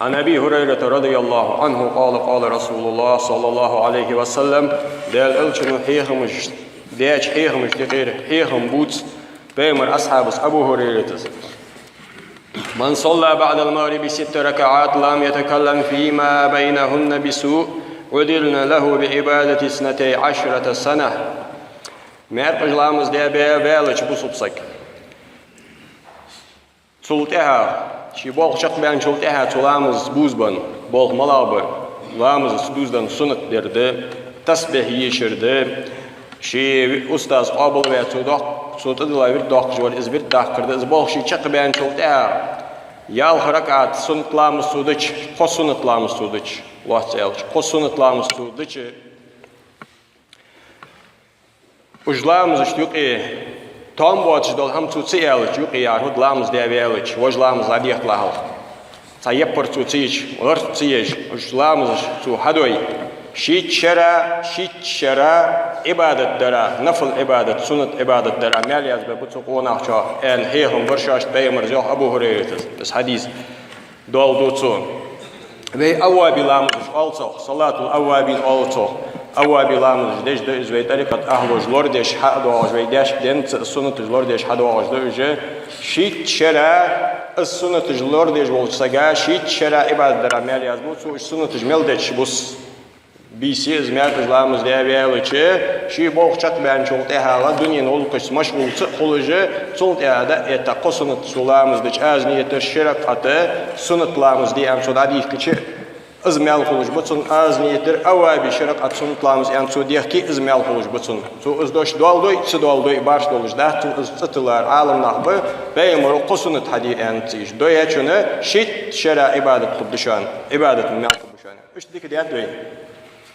عن أبي هريرة رضي الله عنه قال قال رسول الله صلى الله عليه وسلم دال ألشنو حيخم اشتغير حيخم بوتس بيمر أصحاب أبو هريرة من صلى بعد المغرب 6 ركعات لم يتكلم فيما بينهن بسوء عدلنا له بعبادة 12 سنة مير قجلامز دي بيالش بصبصك سلطها شي بول شق بان سلطها تلامز بوزبن بول ملابر لامز سدوزدن سنت درده تسبيح يشرده شي أستاذ قابل ويتودق صوت الله بيردق جوال إزبير داخرده إزبول شي شق بان سلطها يال ركعات سنت لامز سودش خو سنت لامز سودش الله تعالى خو سنت لامز سودش وجلامز اشتوقي تام باتش دول هم توصيل اشتوقي يارهد لامز ديابيلش وجلامز عديق لهال سيبر توصيش ورد توصيش وجلامز تو حدوي شيت شرا عبادة درا نفل عبادة سنة عبادة درا مالياز ببتسقون أخشى أن هيهم برشاش بيمر زيوح أبو هريرة بس حديث دول دوتسون وي أوابي لامز ألتو صلاة الأوابين ألتو أوابي لامز ديش دو إزوي طريقة أهل جلور ديش حق دو أجوي ديش دين السنة جلور ديش حق دو أجوي شيت شرا السنة جلور ديش بولتساقا شيت شرا عبادة درا مالياز بوتسو السنة جميل ديش بوس بيسي إزميات جلامز ديابيالوچه شي بوخشق بان شولتها لا دنيا نولقش مشغول خلوجه صولتها دا اتقو سنت سلامز ديش ازنية الشرقة سنت لامز دي ام صداديك كچه ازميال خلوج بطن ازنية اوابي شرقة سنت لامز ام صديق كي ازميال خلوج بطن تو ازدوش دوالدوي تسدوالدوي بارش دولش ده تو ازتلار عالم نحبه بيمرو قسنت حدي انتيش دوية چونه شيت شرع عبادة قدشان عبادة المال قدشان اش ديك ديات دوي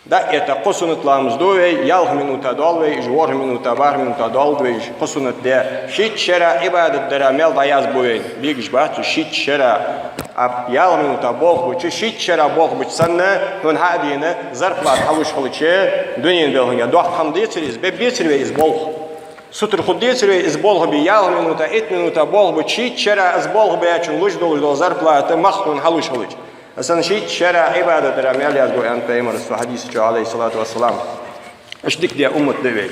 دا это قسنت لامز دوي يالح منوتا دولوي جوار منوتا بار منوتا دولوي قسنت ده شيت شرع عبادة درامل داياز بوين بيجش باتو شيت شرع اب يالح منوتا بوخ بوچه شيت شرع بوخ بوچ سنه هون هادينه زرقلار حوش خلچه دنين بلهنگا دوخ حمديتريز بيتريز بوخ سوتر خديتري از بوخ بي يالح منوتا 8 منوتا بوخ بوچ شيت شرع از بوخ بياچن لوج دول زرقلار مخون حوش خلچ أصلاً شيء شرع عبادة درامي على أسبوع أن بيمر الحديث عليه الصلاة والسلام. أشدك دي أمة دوي.